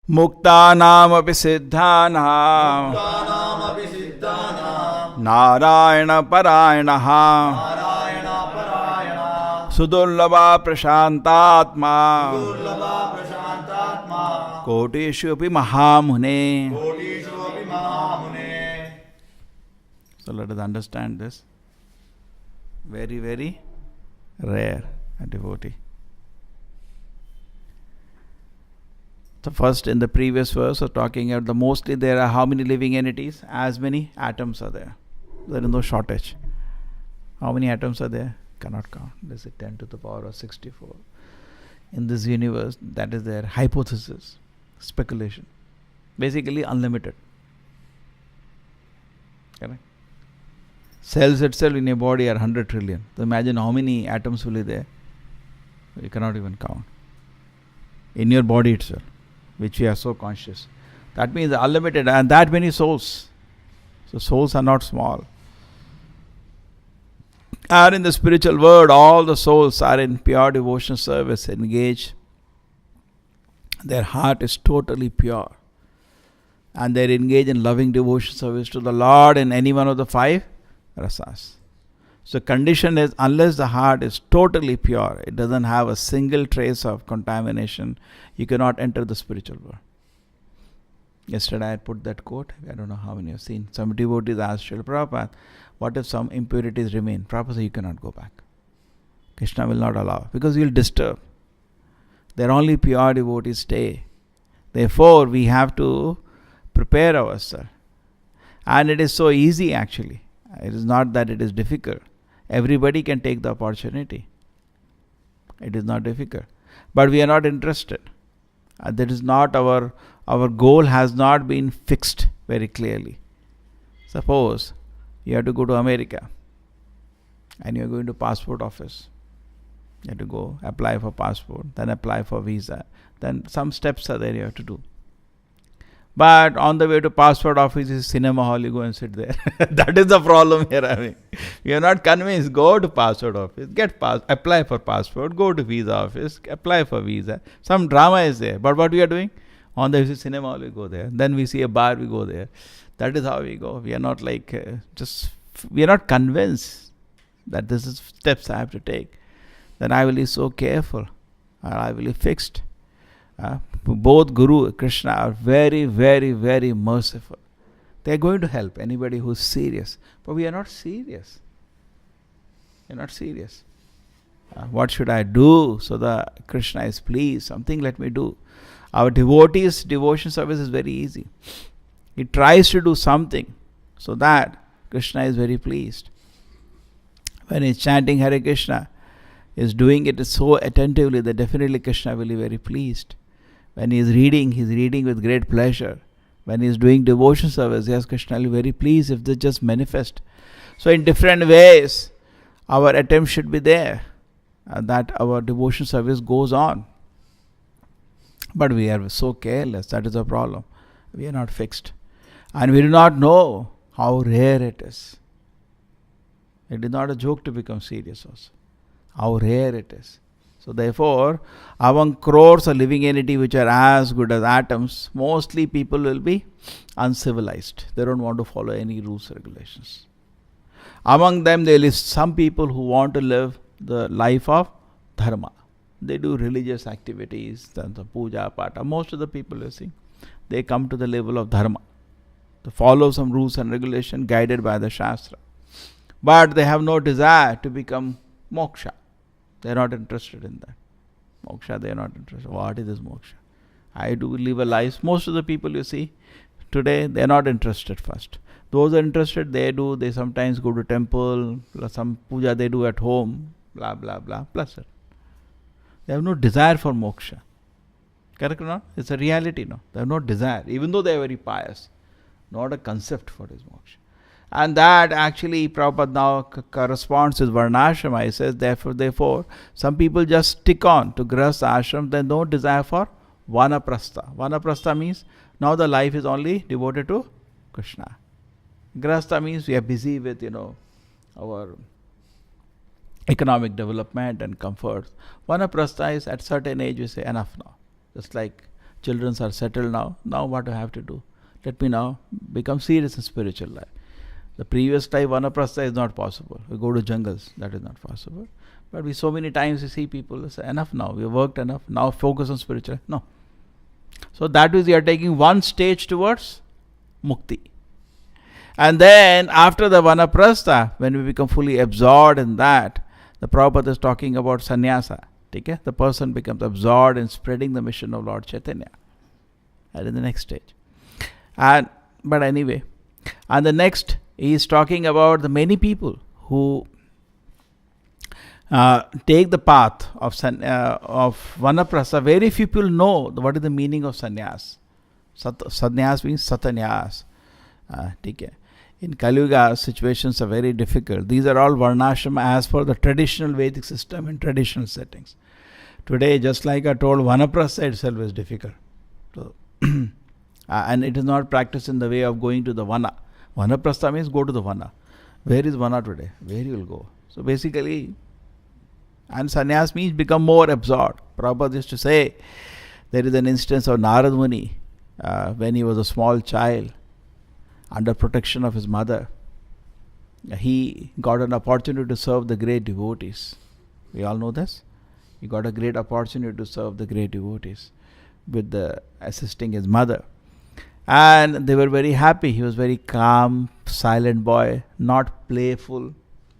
Muktanamapi siddhanam Muktanamapi siddhanam Narayana parayanaha Narayana parayana Sudullabha prashantatma Durlabha prashantatma Kotishu api mahamune. Kotishu api mahamune. So let us understand this. Very, very rare a devotee. So first in the previous verse we're talking about the mostly there are how many living entities? As many atoms are there. There is no shortage. How many atoms are there? Cannot count. This is 10 to the power of 64. In this universe, that is their hypothesis, speculation. Basically unlimited. Correct? Cells itself in your body are 100 trillion. So imagine how many atoms will be there. You cannot even count. In your body itself, which we are so conscious. That means unlimited and that many souls. So souls are not small. And in the spiritual world, all the souls are in pure devotion service, engaged. Their heart is totally pure. And they are engaged in loving devotion service to the Lord in any one of the 5 rasas. So condition is unless the heart is totally pure, it doesn't have a single trace of contamination, you cannot enter the spiritual world. Yesterday I put that quote, I don't know how many have seen. Some devotees asked Srila Prabhupada, what if some impurities remain? Prabhupada said, you cannot go back. Krishna will not allow, because you will disturb. There only pure devotees stay. Therefore, we have to prepare ourselves. And it is so easy actually. It is not that it is difficult. Everybody can take the opportunity. It is not difficult. But we are not interested. That is not our goal has not been fixed very clearly. Suppose you have to go to America and you are going to passport office. You have to go apply for passport, then apply for visa. Then some steps are there you have to do. But on the way to passport office is cinema hall, you go and sit there. That is the problem here. I mean, you are not convinced. Go to passport office, apply for passport, go to visa office, apply for visa. Some drama is there. But what we are doing? On the cinema hall, we go there. Then we see a bar, we go there. That is how we go. We are not like we are not convinced that this is steps I have to take. Then I will be so careful. I will be fixed. Both Guru Krishna are very, very, very merciful. They are going to help anybody who is serious. But we are not serious. We are not serious. What should I do so that Krishna is pleased? Something let me do. Our devotees' devotion service is very easy. He tries to do something so that Krishna is very pleased. When he is chanting Hare Krishna, he is doing it so attentively that definitely Krishna will be very pleased. When he is reading with great pleasure. When he is doing devotion service, yes, Krishna will be very pleased if they just manifest. So in different ways, our attempt should be there, that our devotion service goes on. But we are so careless, that is the problem. We are not fixed. And we do not know how rare it is. It is not a joke to become serious also. How rare it is. So therefore, among crores of living entities which are as good as atoms, mostly people will be uncivilized. They don't want to follow any rules and regulations. Among them, there is some people who want to live the life of dharma. They do religious activities, the puja, pata. Most of the people you see, they come to the level of dharma, to follow some rules and regulation guided by the Shastra. But they have no desire to become moksha. They are not interested in that. Moksha, they are not interested. What is this moksha? I do live a life. Most of the people you see today, they are not interested first. Those are interested, they sometimes go to temple, some puja they do at home, blah, blah, blah, plus it. They have no desire for moksha. Correct or not? It's a reality, no? They have no desire, even though they are very pious. Not a concept for this moksha. And that actually Prabhupada now corresponds with Varnashrama. He says, therefore, some people just stick on to Grihastha ashram, they no desire for Vanaprastha. Vanaprastha means now the life is only devoted to Krishna. Grihastha means we are busy with, our economic development and comfort. Vanaprastha is at certain age we say enough now. Just like children are settled now. Now what do I have to do? Let me now become serious in spiritual life. The previous type vanaprastha is not possible. We go to jungles, that is not possible. But we so many times we see people say, enough now, we have worked enough, now focus on spiritual. No. So that is, we are taking one stage towards mukti. And then after the vanaprastha, when we become fully absorbed in that, the Prabhupada is talking about sannyasa. Okay? The person becomes absorbed in spreading the mission of Lord Chaitanya. That is the next stage. But anyway, and the next, he is talking about the many people who take the path of vanaprastha. Very few people know what is the meaning of sannyas. Sannyas means satanyas. In Kali Yuga, situations are very difficult. These are all varnashrama as per the traditional Vedic system in traditional settings. Today, just like I told, vanaprastha itself is difficult. So, and it is not practiced in the way of going to the vana. Vanaprastha means go to the vana. Where is vana today? Where you will go? So basically, and sannyas means become more absorbed. Prabhupada used to say, there is an instance of Narad Muni when he was a small child, under protection of his mother. He got an opportunity to serve the great devotees. We all know this. He got a great opportunity to serve the great devotees with assisting his mother. And they were very happy. He was very calm, silent boy, not playful.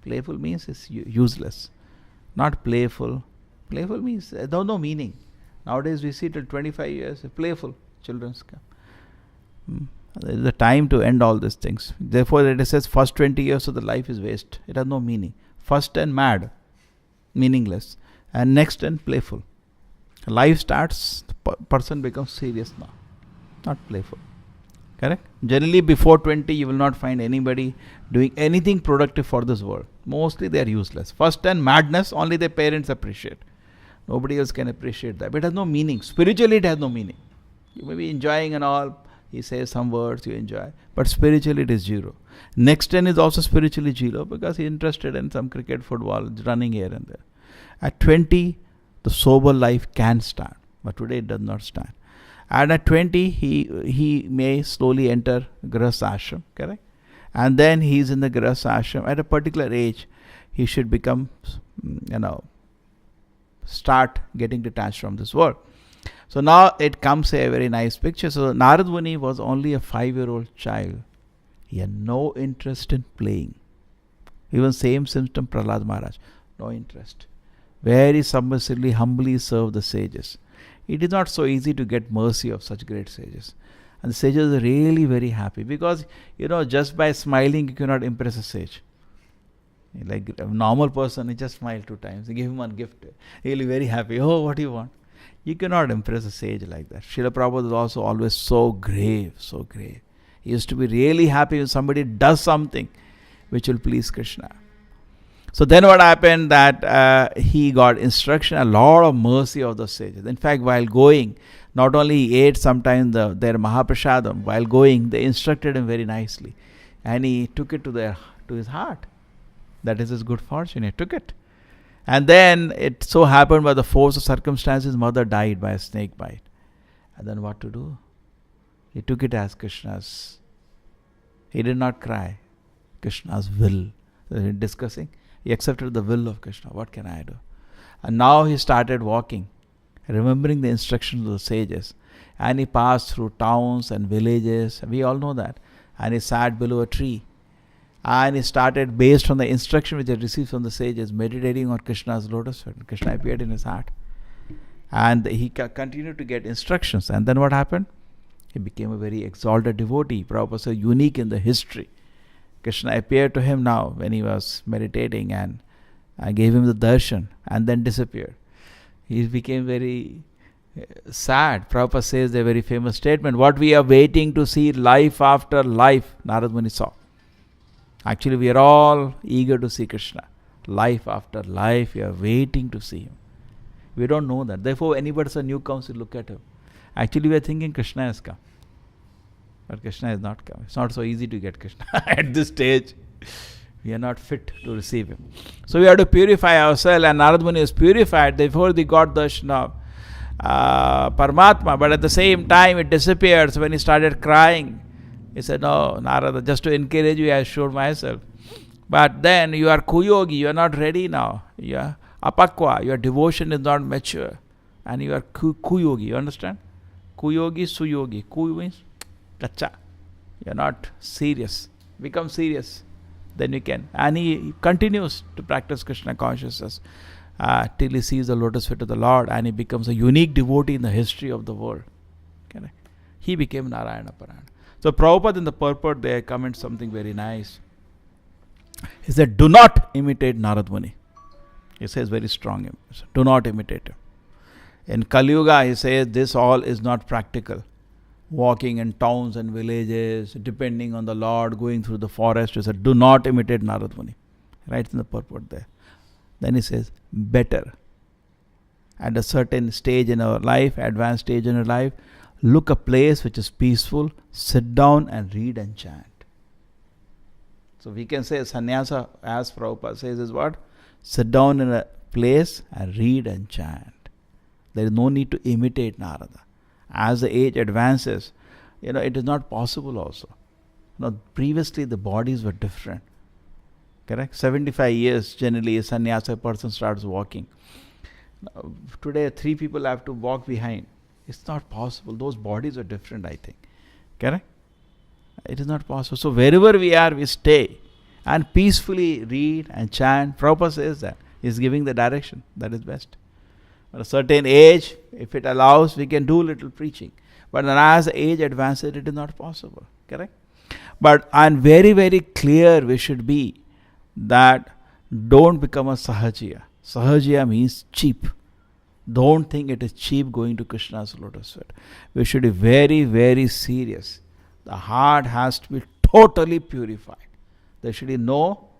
Playful means it's useless. Not playful. Playful means no meaning. Nowadays we see till 25 years, playful children come. There is a time to end all these things. Therefore it says first 20 years of the life is waste. It has no meaning. First 10 mad, meaningless. And next 10 playful. Life starts, the person becomes serious now. Not playful. Correct? Generally before 20 you will not find anybody doing anything productive for this world. Mostly they are useless. First 10 madness, only their parents appreciate. Nobody else can appreciate that. But it has no meaning. Spiritually it has no meaning. You may be enjoying and all. He says some words, you enjoy. But spiritually it is zero. Next 10 is also spiritually zero because he is interested in some cricket, football, running here and there. At 20, the sober life can start. But today it does not start. And at 20, he may slowly enter Grihastha ashram, correct? And then he is in the Grihastha ashram. At a particular age, he should become, start getting detached from this world. So now it comes a very nice picture. So Narad Muni was only a 5-year-old child. He had no interest in playing. Even same symptom Prahlad Maharaj. No interest. Very submissively, humbly served the sages. It is not so easy to get mercy of such great sages. And the sages are really very happy because, just by smiling you cannot impress a sage. Like a normal person, he just smiled 2 times. You give him one gift. He will be very happy. Oh, what do you want? You cannot impress a sage like that. Srila Prabhupada is also always so grave, so grave. He used to be really happy when somebody does something which will please Krishna. So then what happened that he got instruction, a lot of mercy of the sages. In fact, while going, not only he ate sometimes their Mahaprasadam, while going, they instructed him very nicely. And he took it to his heart. That is his good fortune. He took it. And then it so happened by the force of circumstances, mother died by a snake bite. And then what to do? He took it as Krishna's. He did not cry. Krishna's will. So discussing. He accepted the will of Krishna. What can I do? And now he started walking, remembering the instructions of the sages. And he passed through towns and villages. We all know that. And he sat below a tree. And he started, based on the instruction which he had received from the sages, meditating on Krishna's lotus feet. Krishna appeared in his heart. And he continued to get instructions. And then what happened? He became a very exalted devotee. Prabhupada said, unique in the history. Krishna appeared to him now when he was meditating and gave him the darshan and then disappeared. He became very sad. Prabhupada says a very famous statement, what we are waiting to see life after life, Narad Muni saw. Actually, we are all eager to see Krishna. Life after life, we are waiting to see him. We don't know that. Therefore, anybody a new comes, we look at him. Actually, we are thinking Krishna has come. But Krishna has not come. It's not so easy to get Krishna. At this stage, we are not fit to receive him. So we have to purify ourselves, and Narad Muni is purified. Therefore, they got darshan of Paramatma, but at the same time it disappeared. So when he started crying, he said, no, Narada, just to encourage you, I showed myself. But then you are kuyogi, you are not ready now. You are apakwa, your devotion is not mature. And you are kuyogi, you understand? Kuyogi, suyogi. Kuyu means kacha. You are not serious. Become serious. Then you can. And he continues to practice Krishna consciousness till he sees the lotus feet of the Lord and he becomes a unique devotee in the history of the world. Okay? He became Narayana Parayana. So Prabhupada in the purport there comments something very nice. He said, do not imitate Narad Muni. He says very strong. Do not imitate him. In Kali Yuga, he says this all is not practical. Walking in towns and villages, depending on the Lord, going through the forest. He said, do not imitate Narad Muni. Right in the purport there. Then he says, better. At a certain stage in our life, advanced stage in our life, look a place which is peaceful, sit down and read and chant. So we can say sannyasa, as Prabhupada says, is what? Sit down in a place and read and chant. There is no need to imitate Narada. As the age advances, it is not possible also. Previously the bodies were different. Correct? 75 years generally a sannyasa person starts walking. Now, today 3 people have to walk behind. It's not possible. Those bodies are different, I think. Correct? It is not possible. So wherever we are, we stay and peacefully read and chant. Prabhupada says that. He's giving the direction. That is best. At a certain age, if it allows, we can do little preaching. But as the age advances, it is not possible. Correct? But and very, very clear we should be that don't become a sahajiya. Sahajiya means cheap. Don't think it is cheap going to Krishna's lotus feet. We should be very, very serious. The heart has to be totally purified. There should be no,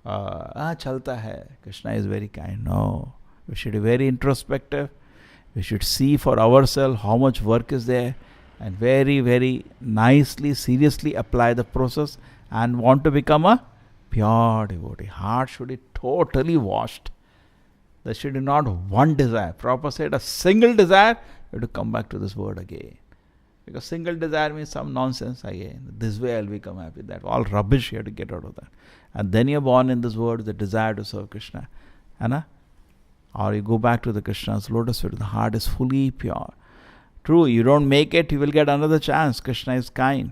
chalta hai. Krishna is very kind. No. We should be very introspective. We should see for ourselves how much work is there and very, very nicely, seriously apply the process and want to become a pure devotee. Heart should be totally washed. There should be not one desire. Prabhupada said a single desire, you have to come back to this word again. Because single desire means some nonsense again. This way I'll become happy. That all rubbish you have to get out of that. And then you're born in this world, the desire to serve Krishna. Or you go back to the Krishna's lotus feet. The heart is fully pure. True, you don't make it, you will get another chance. Krishna is kind.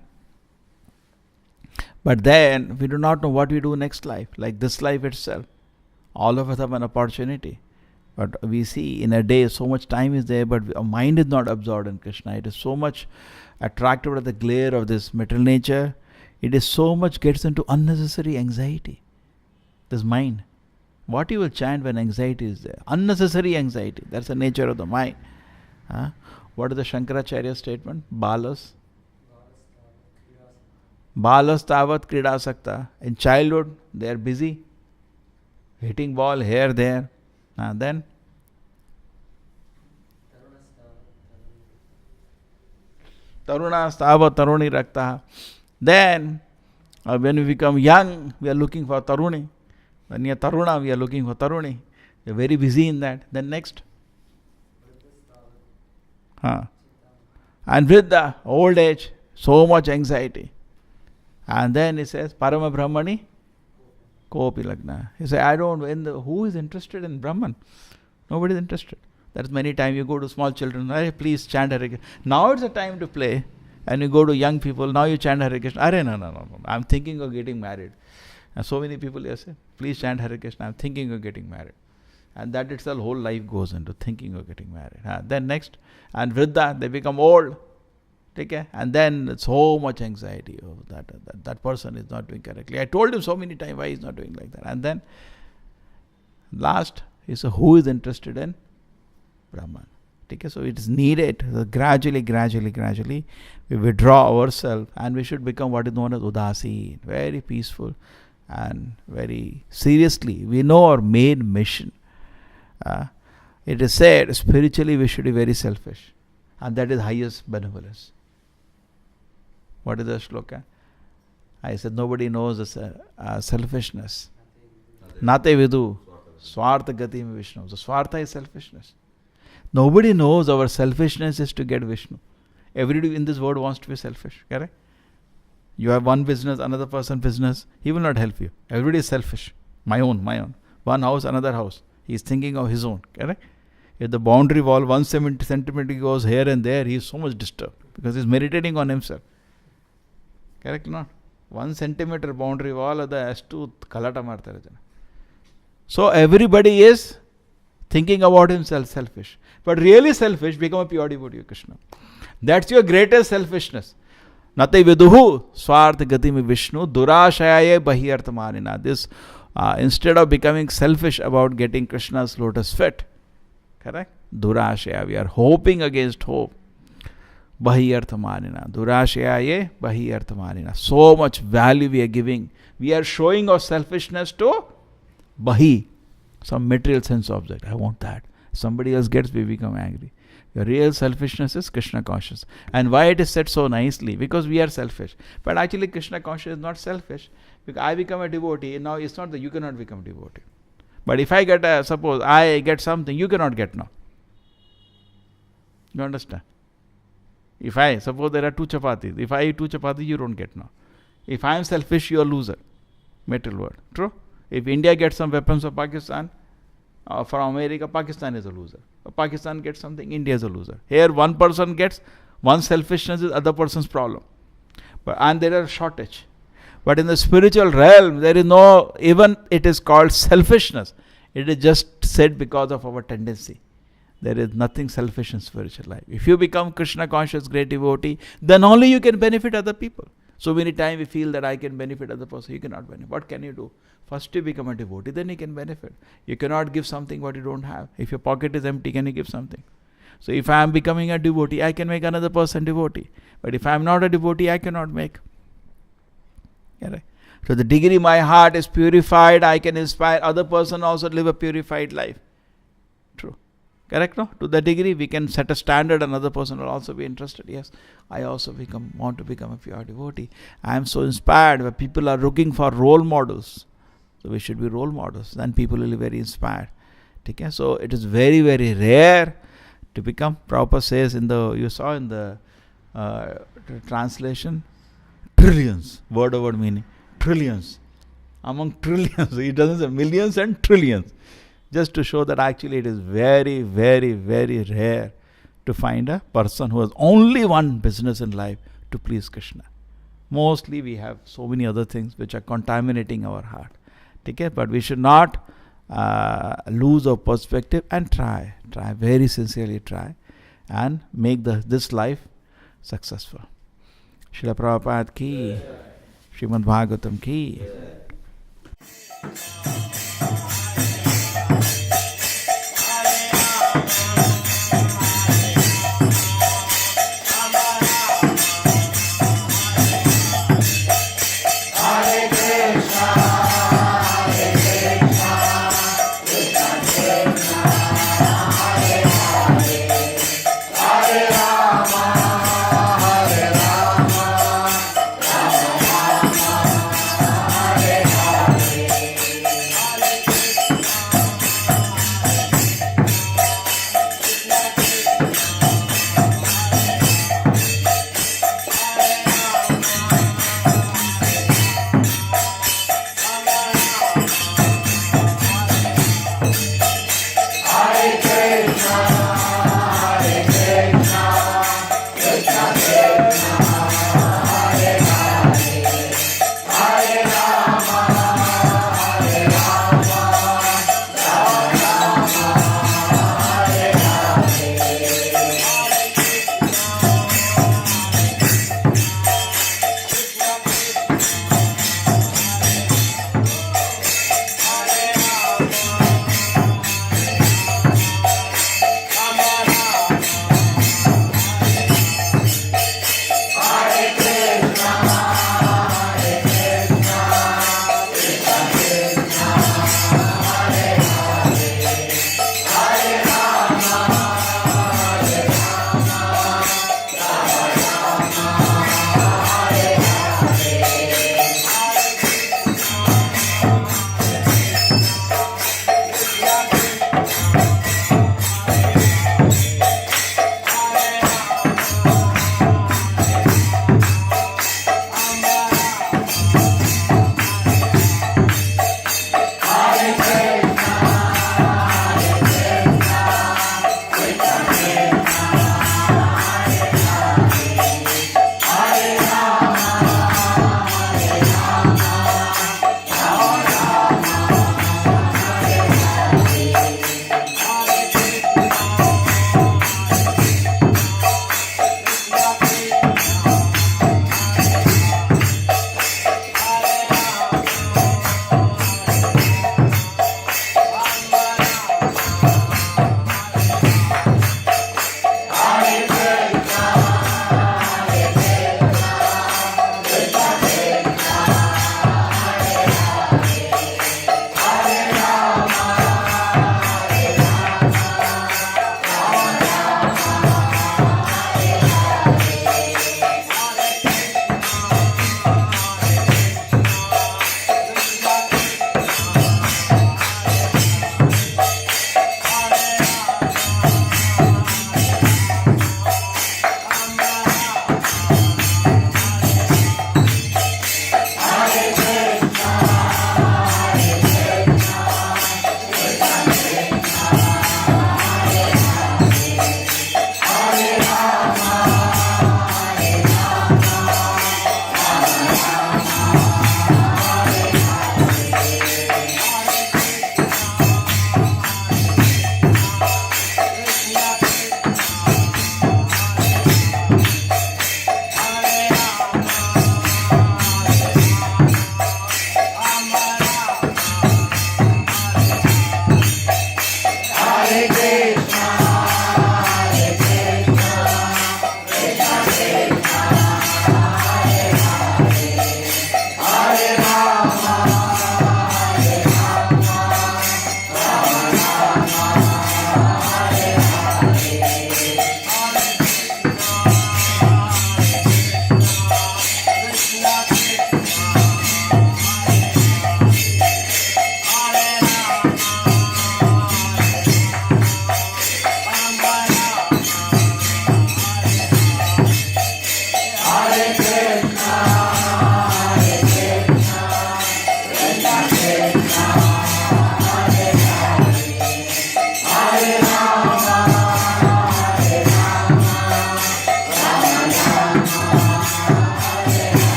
But then we do not know what we do next life, like this life itself. All of us have an opportunity. But we see in a day so much time is there, but our mind is not absorbed in Krishna. It is so much attracted by the glare of this material nature. It is so much gets into unnecessary anxiety. This mind. What you will chant when anxiety is there? Unnecessary anxiety. That's the nature of the mind. What is the Shankaracharya statement? Balas tavat krida sakta. In childhood, they are busy. Hitting ball here, there. Then Taruna stava taruni rakta. Then when we become young, we are looking for taruni. When we are taruna, we are looking for taruni. We are very busy in that. Then next. And with the old age, so much anxiety. And then he says, Parama Brahmani Kopi Lagna. He says, who is interested in Brahman? Nobody is interested. That's many times you go to small children, hey, please chant Hare Krishna. Now it's a time to play. And you go to young people, now you chant Hare Krishna. No. I'm thinking of getting married. And so many people here say, please chant Hare Krishna. I'm thinking of getting married. And that itself, whole life goes into thinking of getting married. Then next, and Vriddha, they become old. Okay? And then so much anxiety. Oh, that person is not doing correctly. I told him so many times why he's not doing like that. And then last, he said, who is interested in Brahman? Okay? So it is needed. So gradually, we withdraw ourselves and we should become what is known as Udasi. Very peaceful and very seriously. We know our main mission. It is said, spiritually we should be very selfish. And that is highest benevolence. What is the shloka? I said, nobody knows the selfishness. Nate vidu. Swartha gati me Vishnu. So swartha is selfishness. Nobody knows our selfishness is to get Vishnu. Everybody in this world wants to be selfish, correct? You have one business, another person business, he will not help you. Everybody is selfish. My own. One house, another house. He is thinking of his own, correct? If the boundary wall 170 centimeter goes here and there, he is so much disturbed because he is meditating on himself. Correct or not? 1 centimeter boundary wall ada astu kalata martare jana. So everybody is thinking about himself, selfish. But really selfish, become a pure devotee of Krishna. That's your greatest selfishness. Nate viduhu swartha gatimi Vishnu durashayaye bahiyarthamanina. This instead of becoming selfish about getting Krishna's lotus feet, correct? Durashaya, we are hoping against hope. Bahiyarthamanina. Durashayaye bahiyarthamanina. So much value we are giving. We are showing our selfishness to Bahi, some material sense object. I want that. Somebody else gets, we become angry. Your real selfishness is Krishna conscious. And why it is said so nicely? Because we are selfish. But actually Krishna conscious is not selfish. Because I become a devotee, now it's not that you cannot become a devotee. But if I get suppose I get something, you cannot get now. You understand? If I, suppose there are 2 chapatis. If I eat 2 chapatis, you don't get now. If I am selfish, you are loser. Material world. True? If India gets some weapons of Pakistan, from America, Pakistan is a loser. If Pakistan gets something, India is a loser. Here one person gets, one selfishness is other person's problem. And there is shortage. But in the spiritual realm, there is no, even it is called selfishness. It is just said because of our tendency. There is nothing selfish in spiritual life. If you become Krishna conscious great devotee, then only you can benefit other people. So many times we feel that I can benefit other person. You cannot benefit. What can you do? First you become a devotee, then you can benefit. You cannot give something what you don't have. If your pocket is empty, can you give something? So if I am becoming a devotee, I can make another person devotee. But if I am not a devotee, I cannot make. Yeah, so the degree my heart is purified, I can inspire other person also to live a purified life. True. Correct, no? To the degree we can set a standard, another person will also be interested. Yes, I also want to become a pure devotee. I am so inspired where people are looking for role models. So we should be role models. Then people will be very inspired. Okay? So it is very, very rare to become. Prabhupada says you saw in the translation, trillions, word over word meaning, trillions. Among trillions, it doesn't say millions and trillions. Just to show that actually it is very, very, very rare to find a person who has only one business in life to please Krishna. Mostly we have so many other things which are contaminating our heart. Okay? But we should not lose our perspective and try, very sincerely try and make this life successful. Srila Prabhupada ki, Srimad Bhagavatam ki.